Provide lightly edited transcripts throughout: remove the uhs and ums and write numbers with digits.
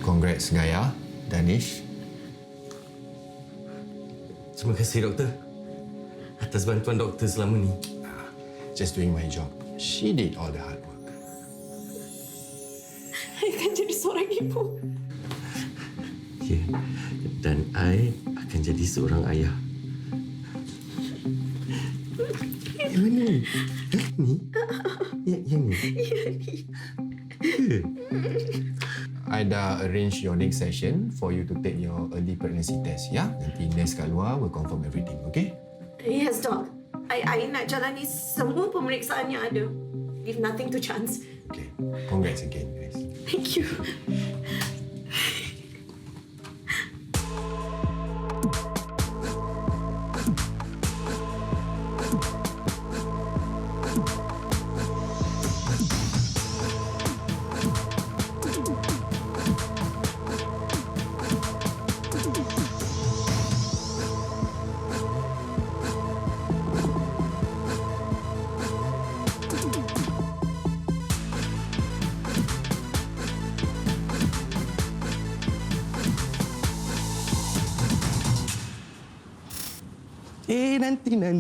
Congrats, Gaya. Danish. Terima kasih, doktor. Atas bantuan doktor selama ni. Just doing my job. She did all the hard work. I akan jadi seorang ibu. Ya, dan I akan jadi seorang ayah. Yang mana ni? Ni? Yang ni? I dah arrange your next session for you to take your early pregnancy test, ya? Nanti nurse kat luar will confirm everything, okay? Yes, Doc. I nak jalani semua pemeriksaan yang ada. Leave nothing to chance. Okay. Congrats again, guys. Thank you.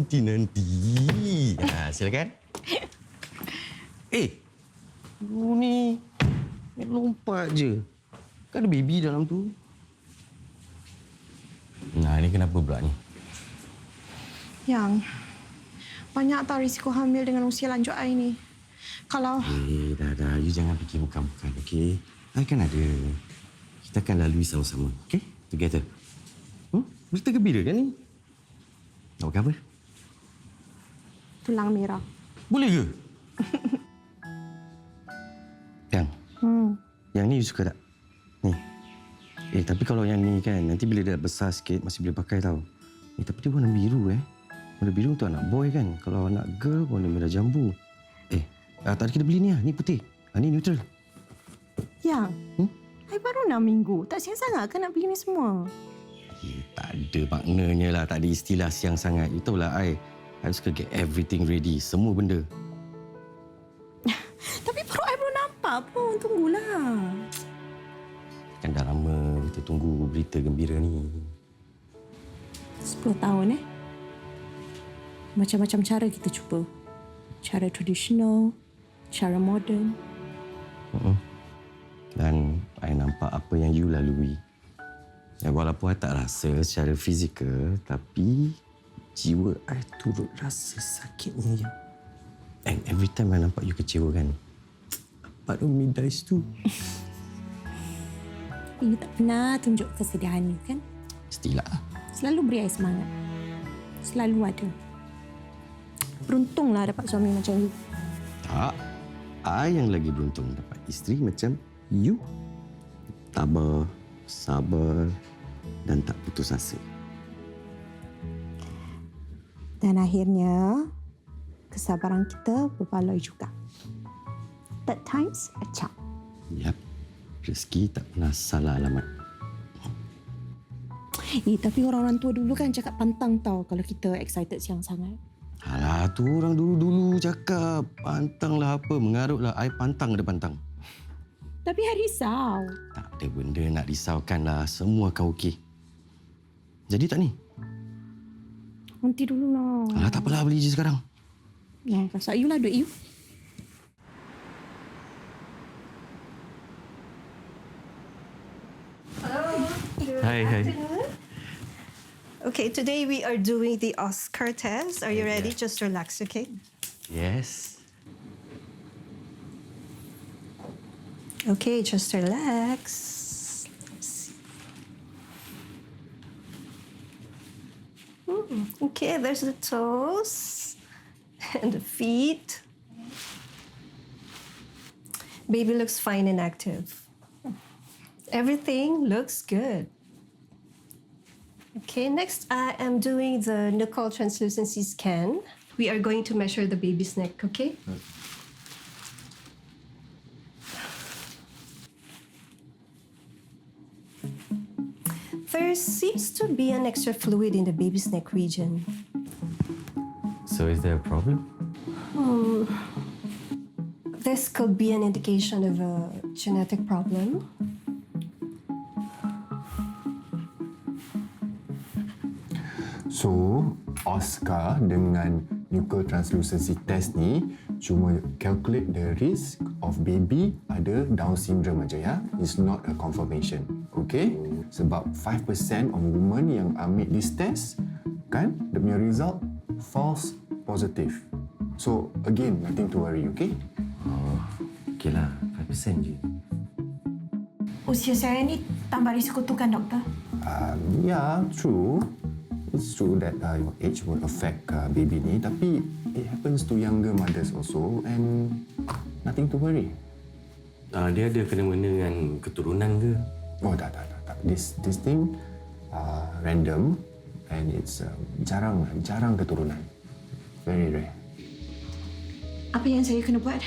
Nanti. Silakan. Lu ni lompat je. Kan ada baby dalam tu. Nah, ini kenapa pula ni? Yang banyak tak risiko hamil dengan usia lanjut I ni. Kalau... Dah. You jangan fikir bukan-bukan, okey? I kan ada. Kita akan lalui sama-sama, okey? Together. Berita gembira kan ni? Nak makan apa? Tulang merah. Boleh ke? Yang? Yang ni you suka tak? Ni. Tapi kalau yang ni kan, nanti bila dia besar sikit, masih boleh pakai tau. Tapi dia warna biru Warna biru untuk anak boy kan. Kalau anak girl, warna merah jambu. Tak ada kita beli ni lah. Ni putih. Ni neutral. Yang? I baru 6 minggu. Tak siang sangat kan nak beli ni semua? Tak ada maknanya lah. Tak ada istilah siang sangat. You tahu lah, I suka get everything ready. Semua benda. Tapi perut I belum nampak pun. Tunggulah. Kan dah lama kita tunggu berita gembira ni. 10 tahun Macam-macam cara kita cuba. Cara tradisional, cara moden. Dan I nampak apa yang you lalui. Walaupun I tak rasa secara fizikal, tapi jiwa I turut rasa sakitnya. And every time I nampak you kecewa kan, part of me dies too. You tak pernah tunjuk kesedihan you kan? Mestilah. Selalu beri I semangat. Selalu ada. Beruntunglah dapat suami macam you. Tak. I yang lagi beruntung dapat isteri macam you. Tabah, sabar dan tak putus asa. Dan akhirnya, kesabaran kita berbaloi juga. Third time's a charm. Yap. Rezeki tak pernah salah alamat. Tapi orang-orang tua dulu kan cakap pantang tau kalau kita excited siang sangat. Alah, tu orang dulu-dulu cakap. Pantanglah apa, mengarutlah. I pantang ada pantang. Tapi I risau. Tak ada benda nak risaukan lah. Semua akan okey. Jadi tak ni? Nanti dululah. Alah, tak apalah. Beli je sekarang. Ya, kasut you lah duit you. Hai. Okay, today we are doing the Oscar test. Are you ready? Just relax, okay? Yes. Okay, just relax. Let's see. Okay, there's the toes and the feet. Baby looks fine and active. Everything looks good. Okay, next I am doing the Nicole translucency scan. We are going to measure the baby's neck, okay? There seems to be an extra fluid in the baby's neck region. So is there a problem? This could be an indication of a genetic problem. So, Oscar dengan nuchal translucency test ni cuma calculate the risk of baby ada Down syndrome aja ya. It's not a confirmation. Okay? Sebab 5% of women yang ambil this test kan, dia punya result false positive. So, again, nothing to worry, okay? Oh, okeylah. 5% je. Usia saya ni tambah risiko tu kan, doktor? Yeah, true. It's true that your age will affect baby ni, tapi it happens to younger mothers also and nothing to worry. Dia ada kena-mena dengan keturunan ke? Oh, tak. This thing random and it's jarang keturunan. Very rare. Apa yang saya kena buat?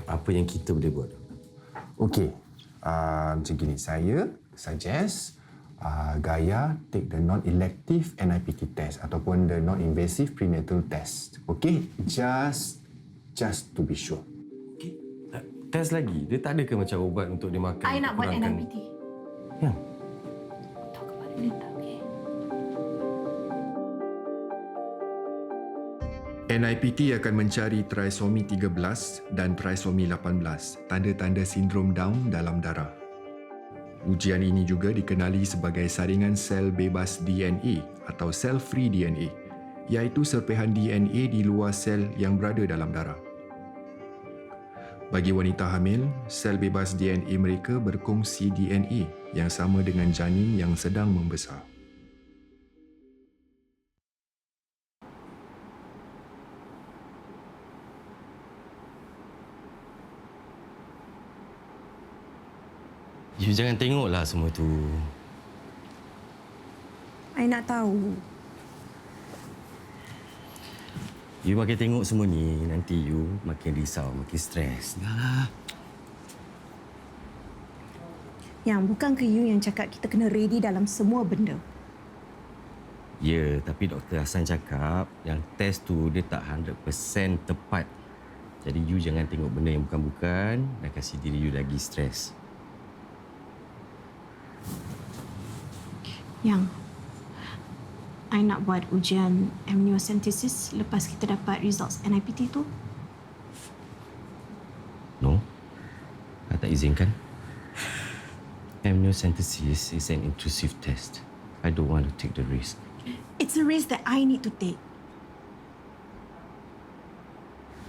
Apa yang kita boleh buat? Okay, macam gini. Saya suggest Gaia take the non-elective NIPT test ataupun the non-invasive prenatal test. Okay, just to be sure. Okay. Test lagi? Dia tak ada ke macam ubat untuk dia makan? I nak buat NIPT. Ya. Talk about it later, okay? NIPT akan mencari trisomi 13 dan trisomi 18, tanda-tanda sindrom Down dalam darah. Ujian ini juga dikenali sebagai saringan sel bebas DNA atau cell-free DNA, iaitu serpihan DNA di luar sel yang berada dalam darah. Bagi wanita hamil, sel bebas DNA mereka berkongsi DNA yang sama dengan janin yang sedang membesar. You jangan tengoklah semua tu. I nak tahu. You makin tengok semua ni, nanti you makin risau, makin stres. Dah. Yang bukan ke you yang cakap kita kena ready dalam semua benda? Ya, tapi Dr. Hassan cakap yang test tu dia tak 100% tepat. Jadi you jangan tengok benda yang bukan-bukan dan kasih diri you lagi stres. Yang I nak buat ujian amniocentesis lepas kita dapat results NIPT tu. No, I tak izinkan. Amniocentesis is an intrusive test. I don't want to take the risk. It's a risk that I need to take.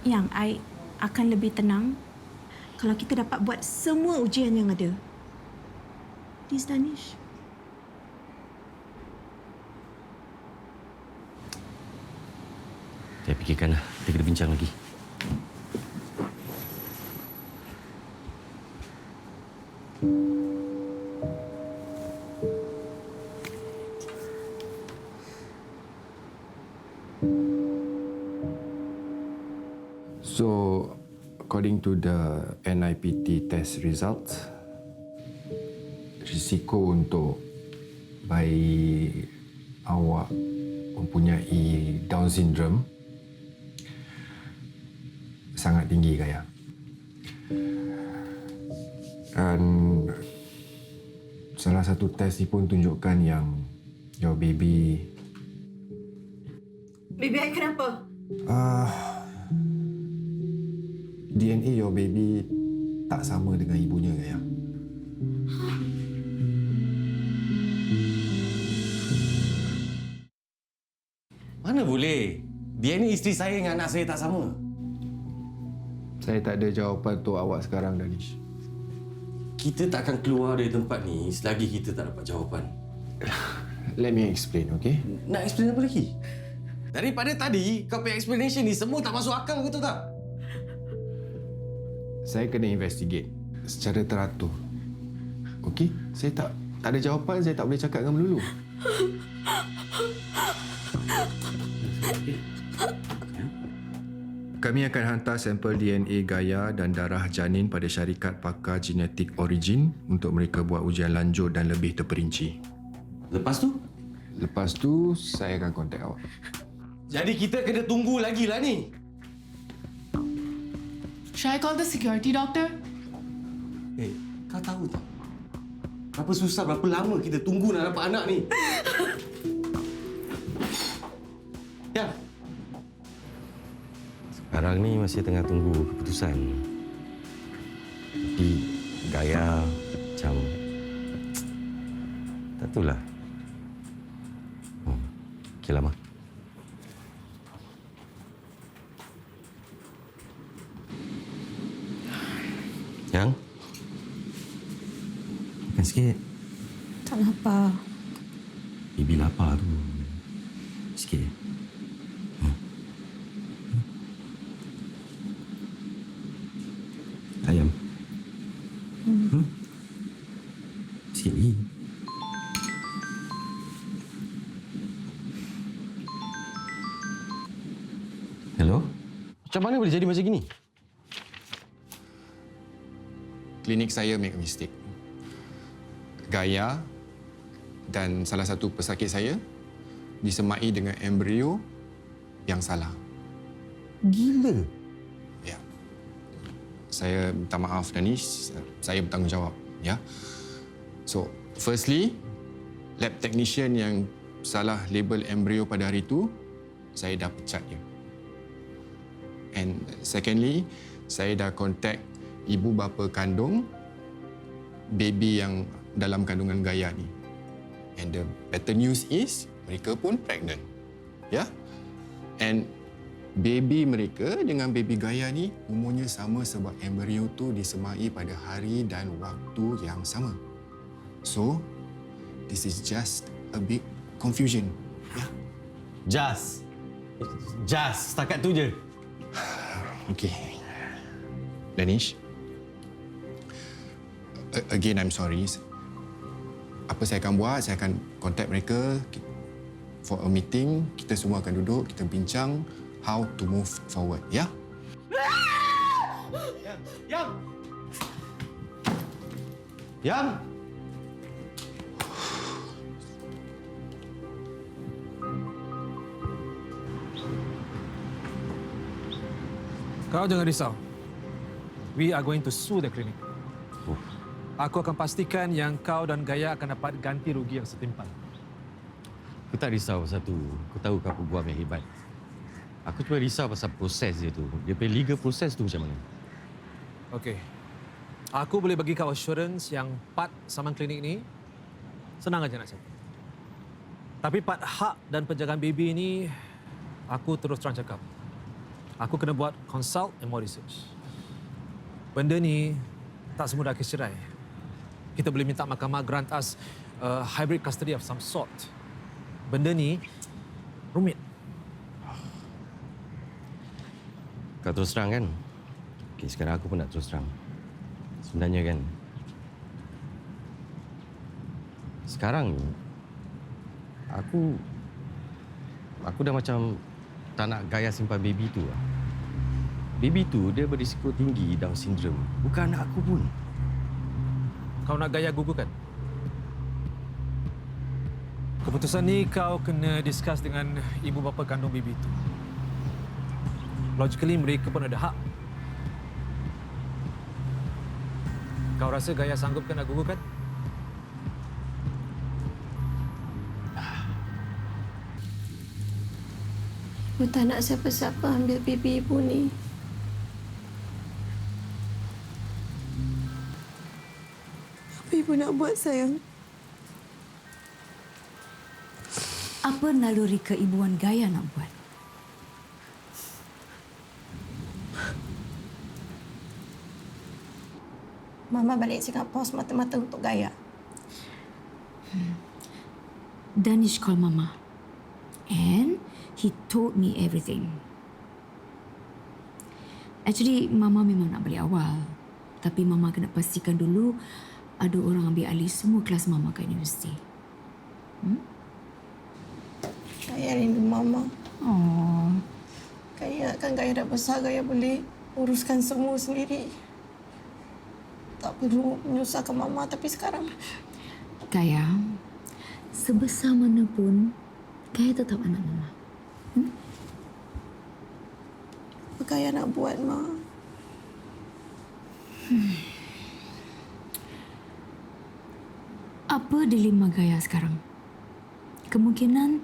Yang I akan lebih tenang kalau kita dapat buat semua ujian yang ada. Please, Danish. Saya fikirkanlah. Kita kena bincang lagi. So, according to the NIPT test results, risiko untuk bayi awak mempunyai Down syndrome sangat tinggi, Gaia. Dan salah satu test ni pun tunjukkan yang your baby... Baby I kenapa? DNA your baby tak sama dengan ibunya, Gaia. Mana boleh? DNA isteri saya dengan anak saya tak sama. Saya tak ada jawapan untuk awak sekarang, Danish. Kita tak akan keluar dari tempat ni selagi kita tak dapat jawapan. Let me explain, okay? Nak explain apa lagi? Daripada tadi, kau punya explanation ni semua tak masuk akal, betul tak? Saya kena investigate secara teratur. Okey? Saya tak ada jawapan, saya tak boleh cakap dengan melulu. Kami akan hantar sampel DNA Gaia dan darah janin pada syarikat pakar genetik Origin untuk mereka buat ujian lanjut dan lebih terperinci. Lepas tu? Lepas tu, saya akan kontak awak. Jadi kita kena tunggu lagi lah ni. Should I call the security doctor? Kau tahu tak? Berapa susah, berapa lama kita tunggu nak dapat anak ni? sekarang ni masih tengah tunggu keputusan. Tapi Gaya macam... Tak tahulah. Okey lah, Mak. Yang? Makan sikit. Tak lapar. Bibi lapar tu. Sikit. Ayam. Sikit lagi. Hello? Macam mana boleh jadi macam gini? Klinik saya make a mistake. Gaya dan salah satu pesakit saya disemai dengan embrio yang salah. Gila. Ya. Saya minta maaf, Danish. Saya bertanggungjawab. Ya. So, firstly, lab technician yang salah label embrio pada hari itu, saya dah pecat dia. And secondly, saya dah contact ibu bapa kandung baby yang dalam kandungan Gaya ni. And the better news is mereka pun pregnant. Ya? And baby mereka dengan baby Gaya ni umurnya sama sebab embrio tu disemai pada hari dan waktu yang sama. So, this is just a big confusion. Ya? Just. Setakat tu je. Okay. Danish, again, I'm sorry. Apa saya akan buat, saya akan contact mereka for a meeting. Kita semua akan duduk, kita bincang how to move forward, ya? Yang! Kau jangan risau. We are going to sue the clinic. Aku akan pastikan yang kau dan Gaya akan dapat ganti rugi yang setimpal. Aku tak risau pasal tu. Aku tahu kau buat yang hebat. Aku cuma risau pasal proses dia tu. Dia punya legal proses tu macam mana. Okey. Aku boleh bagi kau assurance yang part saman klinik ni senang aja nak cakap. Tapi part hak dan penjagaan baby ni aku terus terang cakap. Aku kena buat consult and more research. Benda ni tak semudah kes cerai. Kita boleh minta mahkamah grant us hybrid custody of some sort. Benda ni rumit. Kau terus terang kan? Okey, sekarang aku pun nak terus terang. Sebenarnya kan, sekarang ni, aku dah macam tak nak Gaya simpan baby tu lah. Baby tu dia berisiko tinggi Down syndrome. Bukan anak aku pun. Kau nak Gaya gugurkan? Keputusan ni kau kena discuss dengan ibu bapa kandung baby tu. Logically mereka pun ada hak. Kau rasa Gaya sanggup nak gugurkan? Ibu tak nak siapa-siapa ambil baby ibu ni. Apa ibu nak buat, sayang? Apa naluri keibuan Gaya nak buat? Mama balik Singapura semata-mata untuk Gaya. Danish call Mama. And he told me everything. Actually, Mama memang nak balik awal. Tapi Mama kena pastikan dulu ada orang ambil alih semua kelas Mama kat universiti. Gaya rindu Mama. Oh, Gaya kan Gaya dah besar, Gaya boleh uruskan semua sendiri. Tak perlu menyusahkan Mama, tapi sekarang Gaya, sebesar mana pun, Gaya tetap anak Mama. apa Gaya nak buat, Ma? Apa dilema Gaya sekarang? Kemungkinan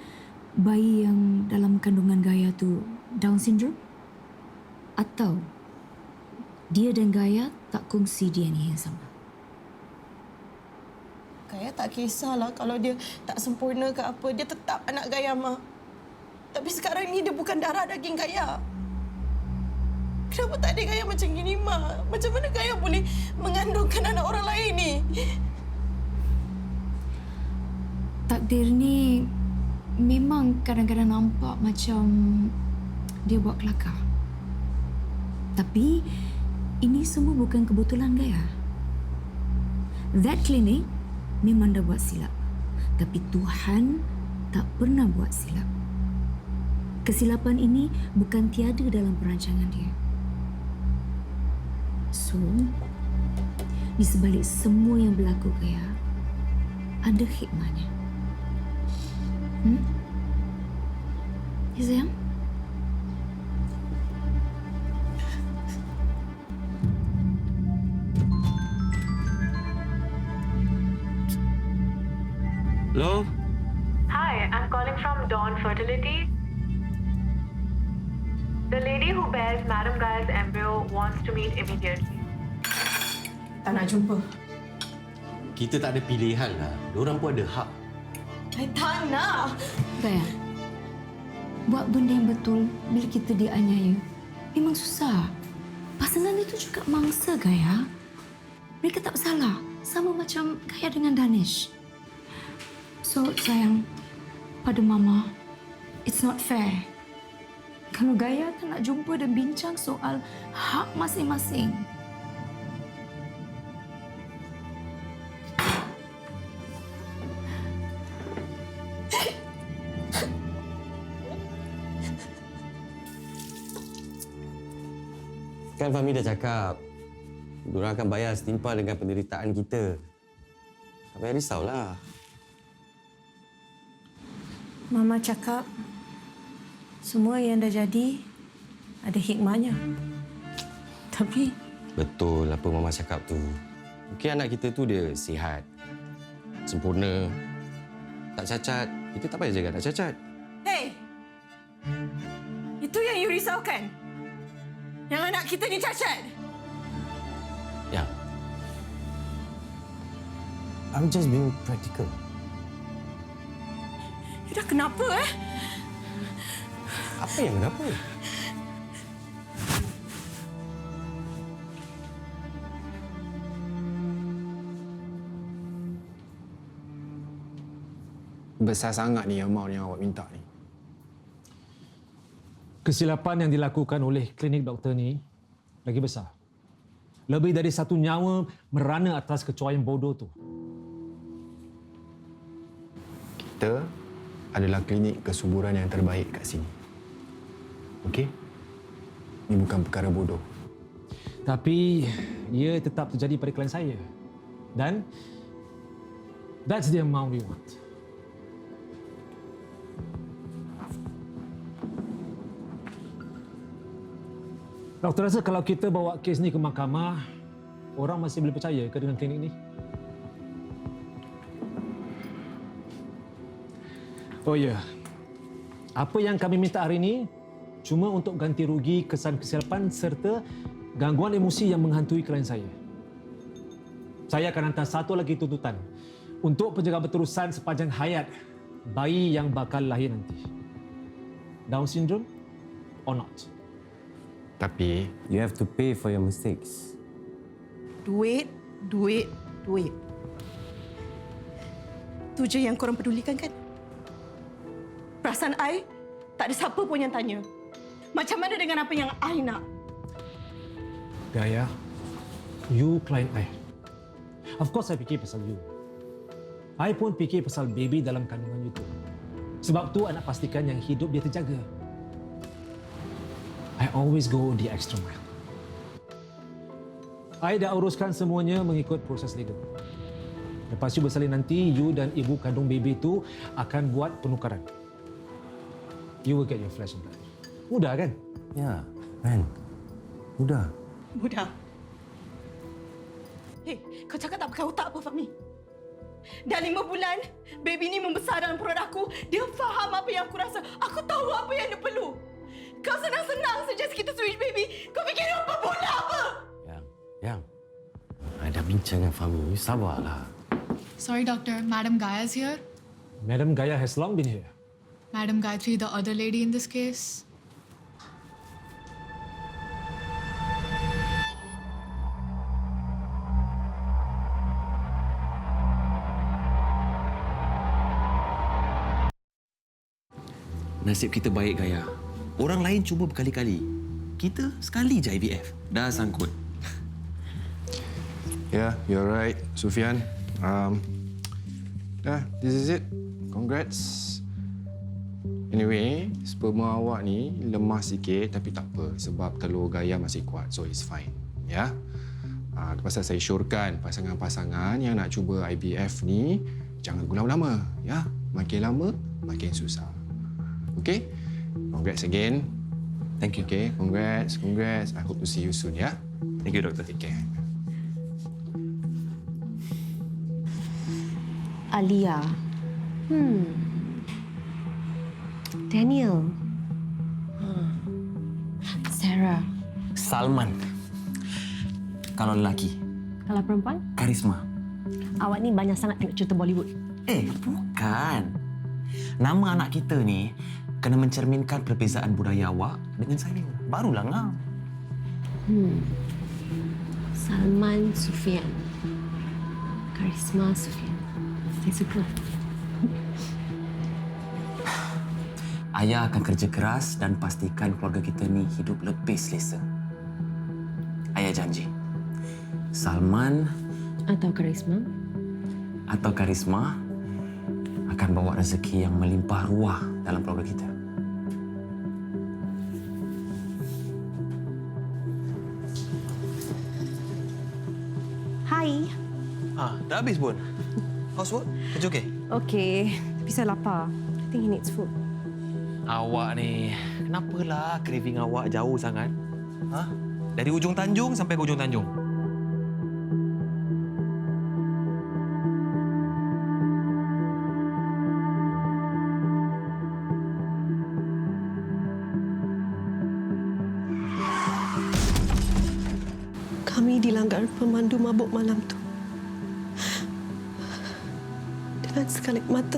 bayi yang dalam kandungan Gaya tu Down syndrome? Atau dia dan Gaya tak kongsi DNA yang sama? Gaya tak kisahlah kalau dia tak sempurna ke apa. Dia tetap anak Gaya, Ma. Tapi sekarang ni dia bukan darah daging Gaya. Kenapa tak ada Gaya macam gini, Ma? Macam mana Gaya boleh mengandungkan anak orang lain ni? Takdir ni memang kadang-kadang nampak macam dia buat kelakar. Tapi ini semua bukan kebetulan Gaya. That clinic memang dah buat silap. Tapi Tuhan tak pernah buat silap. Kesilapan ini bukan tiada dalam perancangan dia. So, di sebalik semua yang berlaku Gaya, ada hikmahnya. Ya, sayang? Hello? Hi, I'm calling from Dawn Fertility. The lady who bears Madam Gaya's embryo wants to meet immediately. Tak nak jumpa. Kita tak ada pilihan lah. Diorang pun ada hak. I tak nak. Gaya, buat benda yang betul bila kita dianiaya memang susah. Pasangan itu juga mangsa, Gaya. Mereka tak bersalah. Sama macam Gaya dengan Danish. So, sayang, pada Mama, it's not fair. Kalau Gaya tak nak jumpa dan bincang soal hak masing-masing. Kan Fahmi dah cakap, diorang akan bayar setimpal dengan penderitaan kita. Tak payah risaulah. Mama cakap semua yang dah jadi ada hikmahnya. Tapi Betul apa Mama cakap tu. Mungkin anak kita tu dia sihat, sempurna, tak cacat. Kita tak payah jaga tak cacat. hey, itu yang you risaukan? Yang anak kita ni cacat? Ya. I'm just being practical. You dah kenapa Apa yang kenapa? Besar sangat ni amount yang awak minta ni. Kesilapan yang dilakukan oleh klinik doktor ni lagi besar. Lebih dari 1 nyawa merana atas kecuaian bodoh tu. Kita adalah klinik kesuburan yang terbaik kat sini. Okey? Ini bukan perkara bodoh. Tapi ia tetap terjadi pada klien saya. Dan that's the amount we want. Doktor rasa kalau kita bawa kes ni ke mahkamah, orang masih boleh percaya ke dengan klinik ni? Oh ya, apa yang kami minta hari ini cuma untuk ganti rugi kesan kesilapan serta gangguan emosi yang menghantui klien saya. Saya akan hantar satu lagi tuntutan untuk penjagaan berterusan sepanjang hayat bayi yang bakal lahir nanti. Down syndrome or not? Tapi You have to pay for your mistakes. Duit. Tu je yang korang pedulikan kan? Perasaan I, tak ada siapa pun yang tanya. Macam mana dengan apa yang I nak? Gaya, you client I. Of course I fikir pasal you. I pun fikir pasal baby dalam kandungan you tu. Sebab tu I nak pastikan yang hidup dia terjaga. I always go the extra mile. I dah uruskan semuanya mengikut proses legal. Lepas you bersalin nanti, you dan ibu kandung baby tu akan buat penukaran. You will get your flesh and blood. Mudah kan? Ya, kan? Mudah. Mudah. Hei, kau cakap tak pakai otak apa, Fahmi? Dah 5 bulan, baby ni membesar dalam perut aku. Dia faham apa yang aku rasa. Aku tahu apa yang dia perlu. Kau senang-senang suggest kita switch baby. Kau fikir apa bola apa? Yang. I dah bincang dengan Fahmi. You sabarlah. Sorry, doctor. Madam Gaya's here. Madam Gaya has long been here. Madam Gayatri, the other lady in this case. Nasib kita baik, Gaya. Orang lain cuba berkali-kali. Kita sekali je IVF. Dah sangkut. Yeah, you're right, Sufian. This is it. Congrats. Anyway, sperma awak ni lemah sikit tapi tak apa sebab telur Gaya masih kuat, so it's fine. Ya. Itu pasal saya syorkan pasangan-pasangan yang nak cuba IVF ni jangan tunggu lama-lama, ya. Makin lama makin susah. Okay? Congrats again. Thank you. Okay, congrats. I hope to see you soon, ya. Thank you, doktor. Take care. Alia. Daniel. Sarah. Salman. Kalau lelaki, Kalau perempuan, karisma. awak ni banyak sangat tengok cerita Bollywood. Bukan. Nama anak kita ni kena mencerminkan perbezaan budaya awak dengan saya. Barulah ngau. Salman Sufian. Karisma Sufian. Saya suka. Ayah akan kerja keras dan pastikan keluarga kita ni hidup lebih selesa. Ayah janji. Salman Atau karisma. atau karisma akan bawa rezeki yang melimpah ruah dalam keluarga kita. Hai. Dah habis pun. Housework? Kerja okey? Okey, tapi saya lapar. I think he needs food. Awak ni, kenapalah craving awak jauh sangat? Dari ujung Tanjung sampai ke ujung Tanjung. Kami dilanggar pemandu mabuk malam tu. Dengan sekelip mata,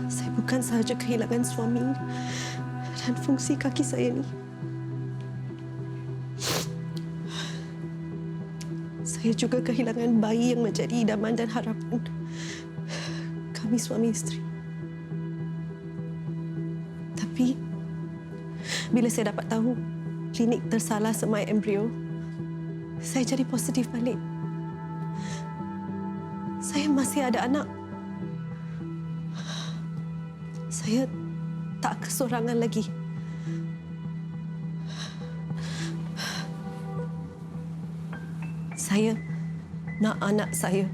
saya bukan sahaja kehilangan suami dan fungsi kaki saya ni. Saya juga kehilangan bayi yang menjadi idaman dan harapan kami suami isteri. Tapi, bila saya dapat tahu klinik tersalah semai embrio, saya jadi positif balik. Saya masih ada anak. Saya tak kesorangan lagi. Saya nak anak saya.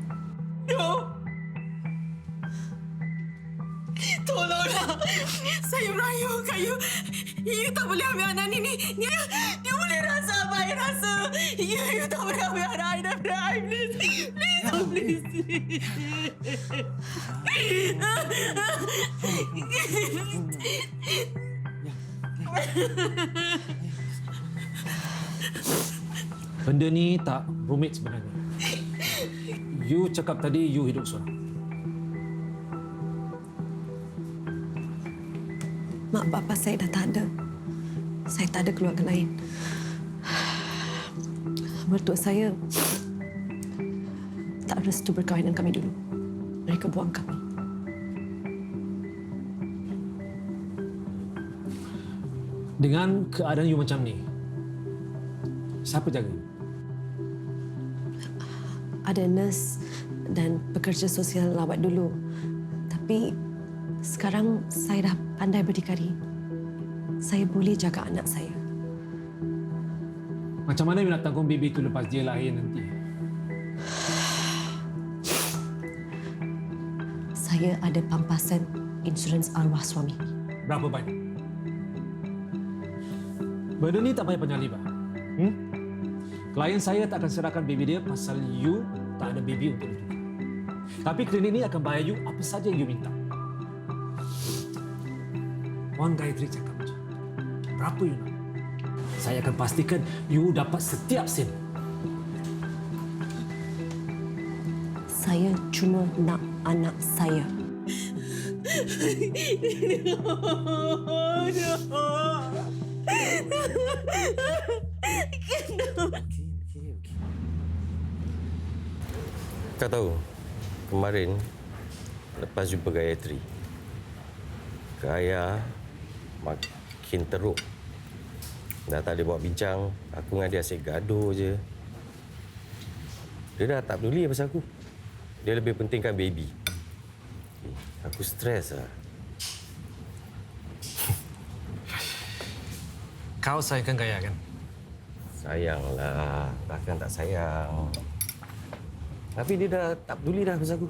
Tolonglah. Saya merayu kat you. You tak boleh ambil anak ni. Dia boleh rasa apa I rasa. You tak boleh ambil anak I daripada I. Please. Benda ni tak rumit sebenarnya. You cakap tadi you hidup seorang. Mak bapa saya dah tak ada. Saya tak ada keluarga lain. Mertua saya tak restu berkahwinan kami dulu. Mereka buang kami. Dengan keadaan you macam ni, siapa jaga you? Ada nurse dan pekerja sosial lawat dulu. Tapi sekarang saya dah pandai berdikari. Saya boleh jaga anak saya. Macam mana you nak tanggung baby tu lepas dia lahir nanti? Saya ada pampasan insurans arwah suami. Berapa banyak? Benda ni tak payah penyalibah. Klien saya tak akan serahkan baby dia pasal you tak ada baby untuk dia. Tapi klinik ni akan bayar you apa saja yang you minta. Wan Gayatri cakap macam tu. berapa you nak. Saya akan pastikan you dapat setiap sen. Saya cuma nak anak saya. Kau tahu, kemarin lepas jumpa Gayatri, Gaya makin teruk. Dah tak boleh buat bincang, aku dengan dia asyik gaduh je. Dia dah tak peduli pasal aku. Dia lebih pentingkan baby. Aku stres lah. Kau sayangkan Gaya kan? Sayanglah, takkan tak sayang. Tapi dia dah tak peduli dah pasal aku.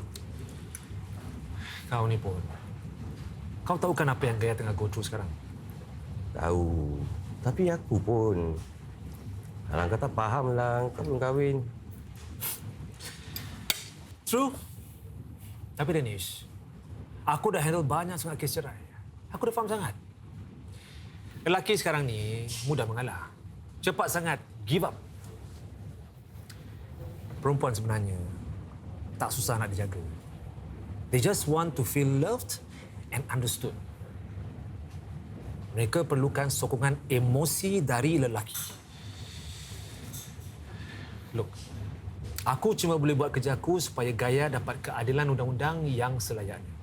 Kau ni pun. Kau tahu kan apa yang Gaya tengah go through sekarang? Tahu. Tapi aku pun. Alang kata faham lah, kau belum kahwin. True. Tapi Danish, aku dah handle banyak sangat kes cerai. Aku dah faham sangat. Lelaki sekarang ni mudah mengalah. Cepat sangat give up. Perempuan sebenarnya tak susah nak dijaga. They just want to feel loved and understood. Mereka perlukan sokongan emosi dari lelaki. Look, aku cuma boleh buat kerjaku supaya Gaya dapat keadilan undang-undang yang selayaknya.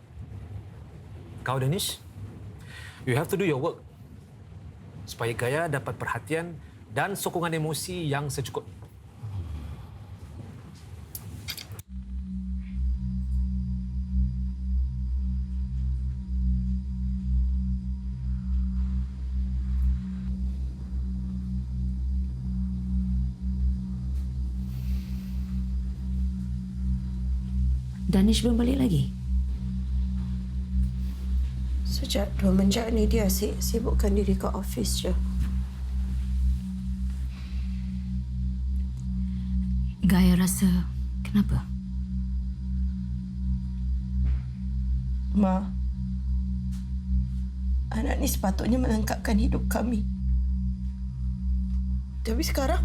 Kau, Danish, you have to do your work supaya Gaya dapat perhatian dan sokongan emosi yang secukupnya. Danish belum balik lagi? Sejak 2 menjak ni dia sibukkan diri kat office je. Gaya rasa kenapa? Ma, anak ni sepatutnya melengkapkan hidup kami. Tapi sekarang,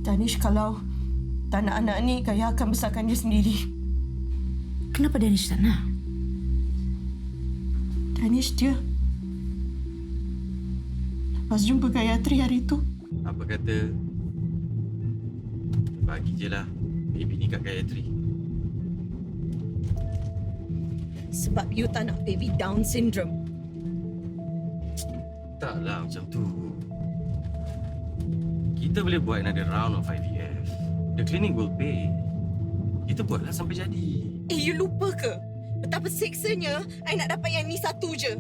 Danish kalau tak nak anak ni, Gaya akan besarkan dia sendiri. Kenapa Danish tak nak? Danish dia lepas jumpa Gayatri hari tu, Apa kata, bagi je lah baby ni kat Gayatri. sebab you tak nak baby Down syndrome. Taklah macam tu. Kita boleh buat another round of IVF. The clinic will pay. Kita buatlah sampai jadi. You lupa ke betapa seksanya I nak dapat yang ni satu je?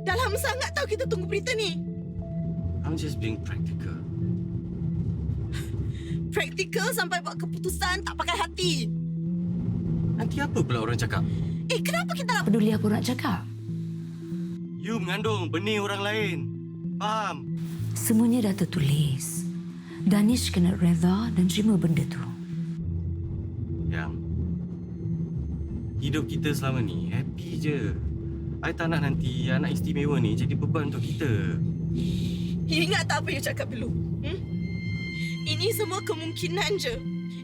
Dah lama sangat tau kita tunggu berita ni. I'm just being practical. Praktikal sampai buat keputusan tak pakai hati. Nanti apa pula orang cakap? Kenapa kita nak... Peduli apa nak cakap? You mengandung benih orang lain. Faham? Semuanya dah tertulis. Danish kena reda dan terima benda tu. Yang hidup kita selama ni happy je. I tak nak nanti anak istimewa ni jadi beban untuk kita. You ingat tak apa you cakap dulu? Ini semua kemungkinan je.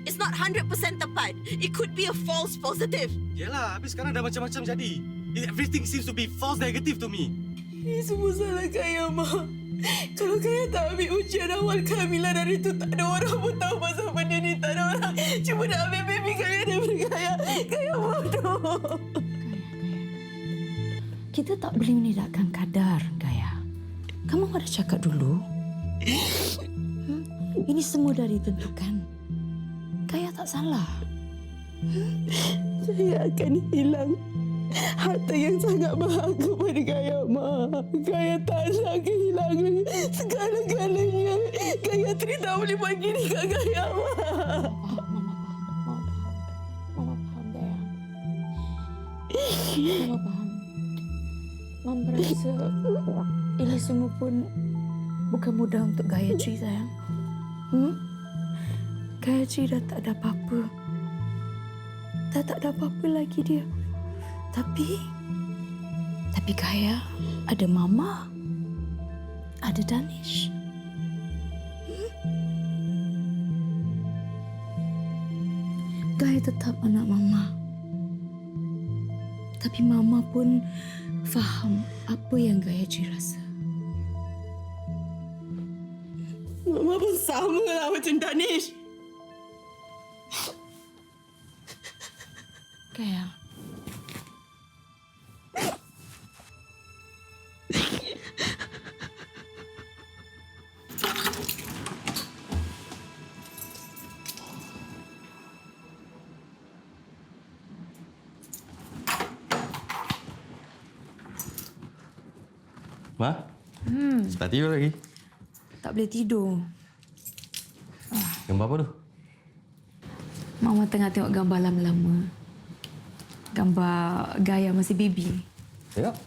It's not 100% tepat. It could be a false positive. Yalah, habis sekarang dah macam-macam jadi. Everything seems to be false negative to me. Ini semua salah Gaya, Ma. Kalau Gaya tak ambil ujian awal kehamilan dari tu, tak ada orang pun tahu pasal benda ni. Tak ada orang. Cuma nak ambil baby Gaya daripada Gaya. Gaya bodoh. Kita tak boleh menidakkan kadar, Gaya. Kamu ada cakap dulu. Ini semua dah ditentukan. Gaya tak salah. Saya akan hilang harta yang sangat berharga pada Gaya, Ma. Gaya tak nak kehilangan segala-galanya. Gayatri tak boleh buat gini kat Gaya, Ma. Mama faham, Gaya. Mama faham. Mama berasa ini semua pun bukan mudah untuk Gayatri, sayang. Gayatri dah tak ada apa-apa. dah tak ada apa-apa lagi dia. Tapi Gaya ada Mama, ada Danish. Gaya tetap anak Mama. Tapi Mama pun faham apa yang Gaya rasa. Mama pun sama lah macam Danish. Gaya. Ma? Start tidur lagi. Tak boleh tidur. Gambar apa tu? Mama tengah tengok gambar lama-lama. Gambar Gaya masih baby. Tengok.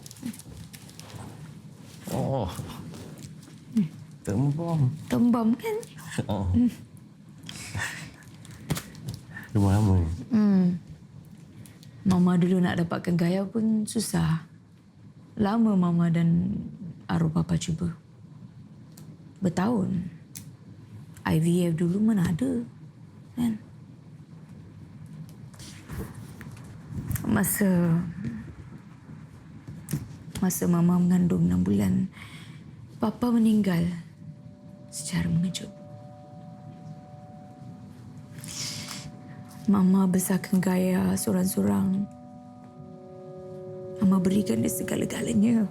Oh. Tembam. Tembam kan? Oh. Rumah lama ni. Mama dulu nak dapatkan Gaya pun susah. Lama Mama dan arwah Papa cuba. Bertahun. IVF dulu mana ada. Kan? Masa Mama mengandung 6 bulan, Papa meninggal secara mengejut. Mama besarkan Gaya sorang-sorang. Mama berikan dia segala-galanya.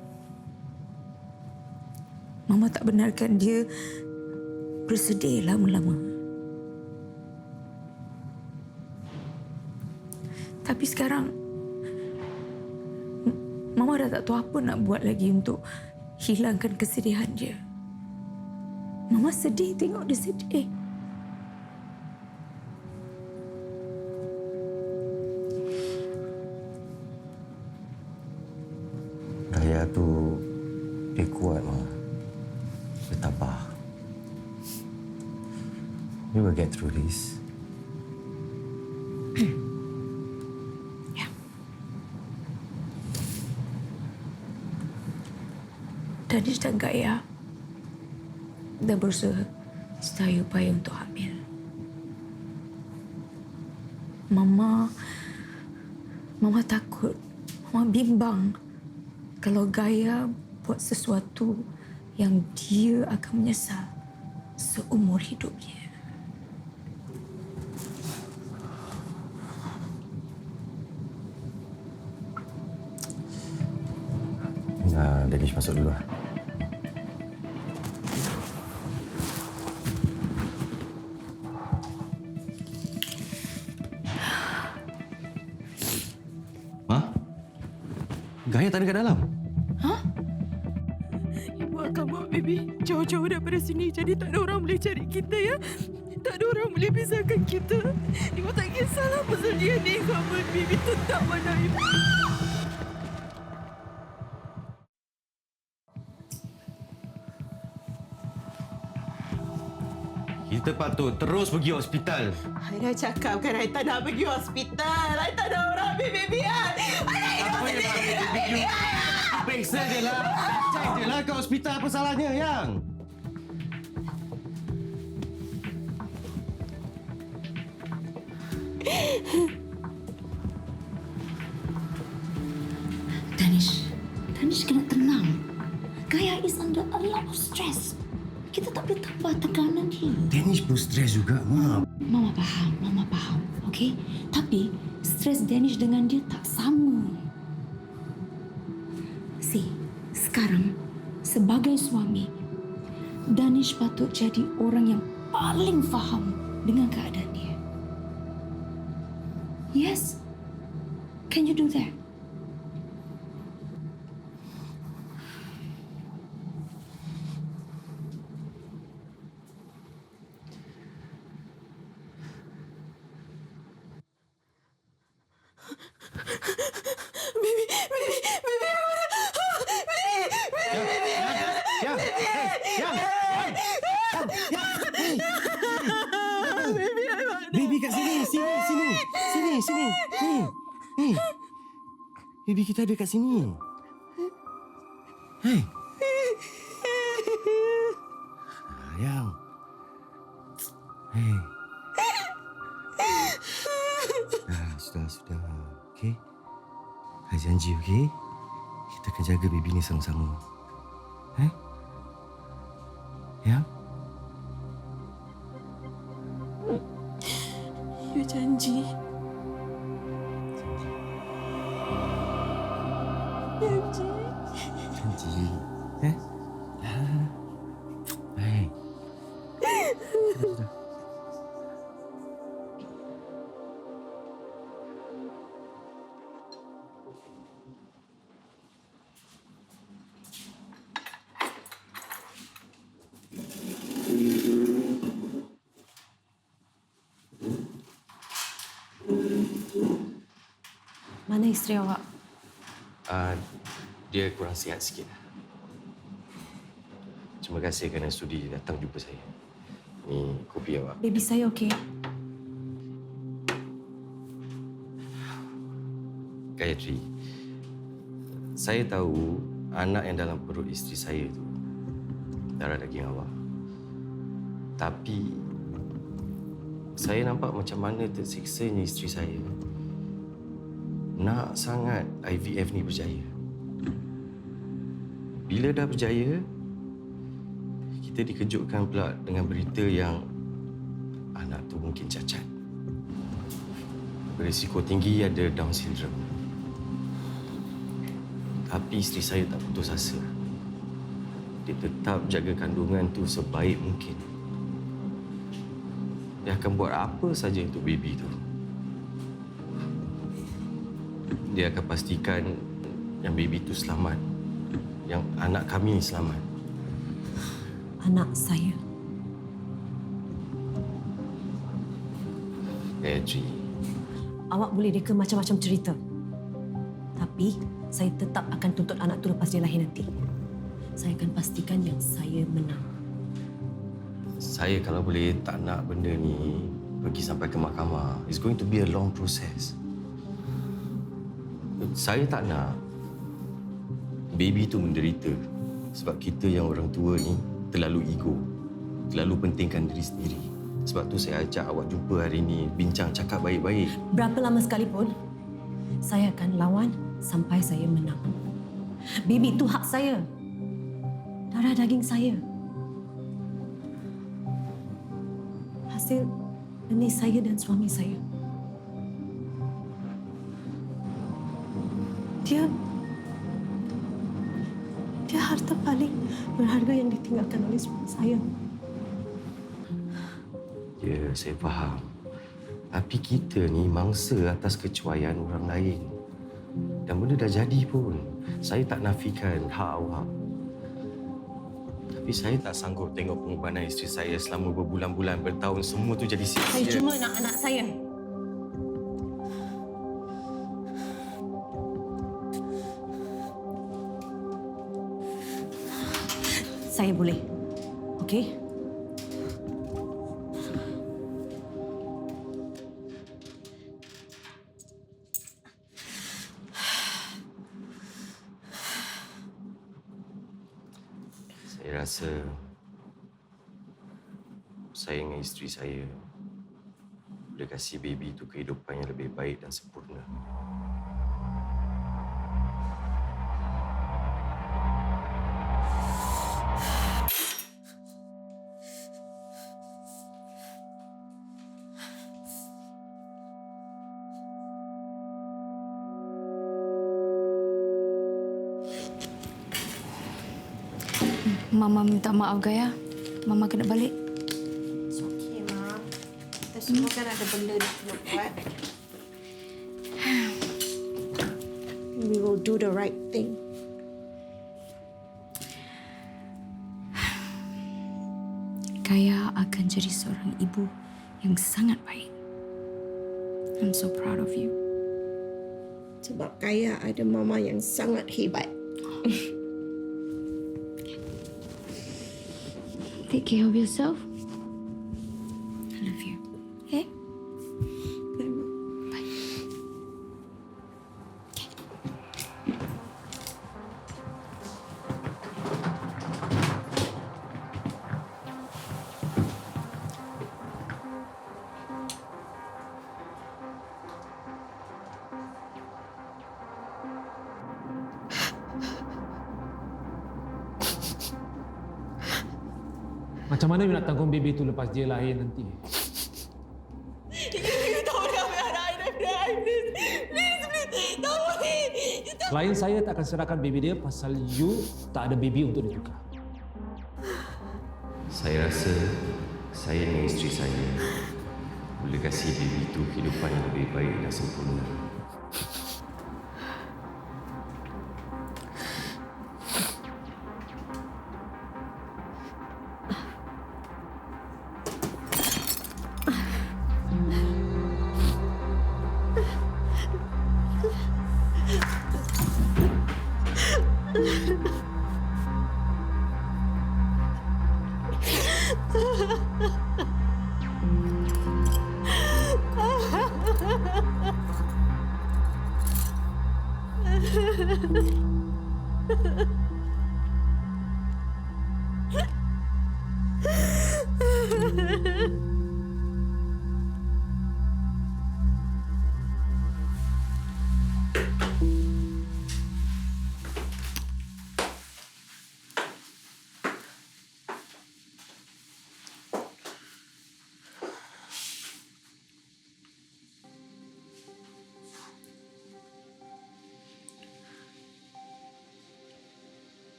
Mama tak benarkan dia bersedih lama-lama. Tapi sekarang, Mama dah tak tahu apa nak buat lagi untuk hilangkan kesedihan dia. Mama sedih tengok dia sedih. Gaya tu dia kuat, Ma. Dia tabah. We will get through this. Danish dan Gaya dah berusaha sedaya upaya untuk hamil. Mama takut, Mama bimbang kalau Gaya buat sesuatu yang dia akan menyesal seumur hidupnya. Danish masuk dulu lah. Ma? Gaya tak ada kat dalam. Ibu akan bawa baby jauh-jauh daripada sini. Jadi tak ada orang boleh cari kita ya. Tak ada orang boleh pisahkan kita. Ibu tak kisahlah pasal dia ni. Kamu baby tetap mana ibu. Kita patut terus pergi hospital. I dah cakap kan I tak nak pergi hospital. I tak ada orang ambil baby I. I nak hidup sendiri. Periksa je lah. Cek je lah ke hospital apa salahnya, Yang. Danish kena tenang. Gaya is under a lot of stress. Kita tak boleh tambah tekanan dia. Danish pun stres juga, Ma. Mama faham. Okey? Tapi stres Danish dengan dia tak sama. Sekarang sebagai suami, Danish patut jadi orang yang paling faham dengan keadaan dia. Yes? Can you do that? Baby kat sini. Sini. Baby kita ada kat sini. Hei. Sayang. Hei. Sudah. Okey? Saya janji, okey? Kita akan jaga baby ni sama-sama. Ya? You janji. Janji. Hei. Sudah. Mana isteri awak? Dia kurang sihat sikit. Terima kasih kerana sudi datang jumpa saya. Ni kopi awak. Baby saya okey. Gayatri, saya tahu anak yang dalam perut isteri saya tu darah daging awak. Tapi saya nampak macam mana tersiksanya isteri saya. Nak sangat IVF ni berjaya. Bila dah berjaya, kita dikejutkan pula dengan berita yang anak tu mungkin cacat. Berisiko tinggi ada Down syndrome. Tapi isteri saya tak putus asa. Dia tetap jaga kandungan tu sebaik mungkin. Dia akan buat apa saja untuk baby tu. Dia akan pastikan yang baby tu selamat. Yang anak kami selamat. Anak saya. Gayatri, Awak boleh reka macam-macam cerita. Tapi saya tetap akan tuntut anak tu lepas dia lahir nanti. Saya akan pastikan yang saya menang. saya kalau boleh tak nak benda ni pergi sampai ke mahkamah. It's going to be a long process. Saya tak nak baby tu menderita sebab kita yang orang tua ni terlalu ego, terlalu pentingkan diri sendiri. Sebab tu saya ajak awak jumpa hari ni, bincang, cakap baik-baik. Berapa lama sekalipun, saya akan lawan sampai saya menang. Baby itu hak saya. Darah daging saya. Hasil benih saya dan suami saya. Dia harta paling berharga yang ditinggalkan oleh suami saya. Ya, saya faham. Tapi kita ni mangsa atas kecuaian orang lain. Dan benda dah jadi pun. Saya tak nafikan hak awak. Tapi saya tak sanggup tengok pengorbanan isteri saya selama berbulan-bulan, bertahun, semua tu jadi sia-sia. Saya cuma nak anak saya. Saya boleh. Okey? Saya rasa saya dengan isteri saya boleh kasih baby tu kehidupan yang lebih baik dan sempurna. Mama minta maaf, Gaya. Mama kena balik. It's okay, Ma. Kita semua kan ada benda nak kena buat. We will do the right thing. Gaya akan jadi seorang ibu yang sangat baik. I'm so proud of you. Sebab Kaya ada mama yang sangat hebat. Take care of yourself. I love you. Okay? Bye, Ma. Bye. Okay. Macam mana you nak tanggung baby tu lepas dia lahir nanti? You tak boleh ambil anak I daripada I, please. Please, tak boleh. Klien saya tak akan serahkan baby dia pasal you tak ada baby untuk dia tukar. Saya rasa saya dengan isteri saya boleh kasih baby itu kehidupan yang lebih baik dan sempurna.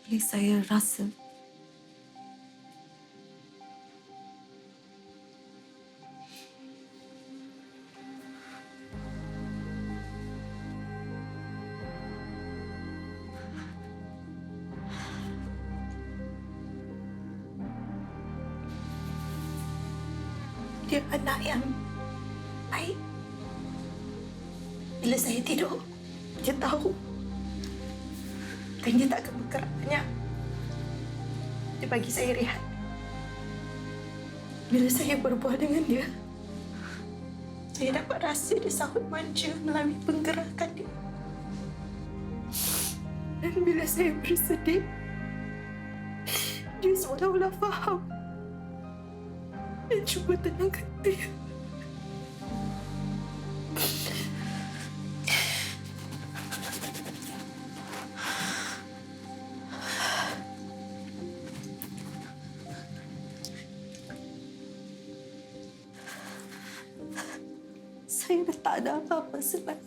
Boleh saya rasa Dia anak yang baik. Bila saya tidur, dia tahu. Dan dia tak akan bergerak banyak. Dia bagi saya rehat. Bila saya berbual dengan dia, saya dapat rasa dia sahut manja melalui penggerakan dia. Dan bila saya bersedih, dia seolah-olah faham dan cuba tenangkan dia. Saya dah tak ada apa-apa selain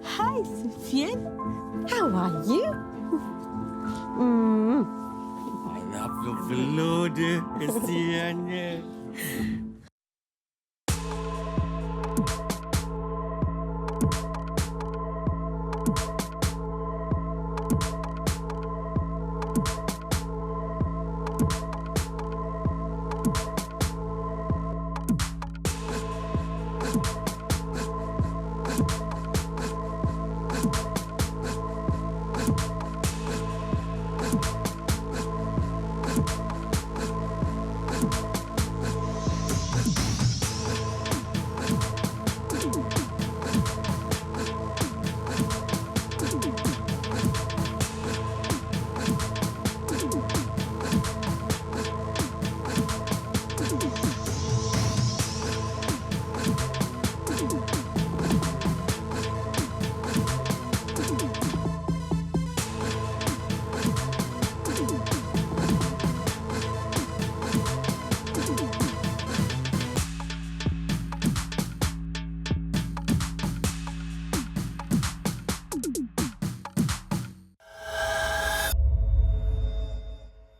Hi, Sufian. How are you? Mana perlu dia kesiannya.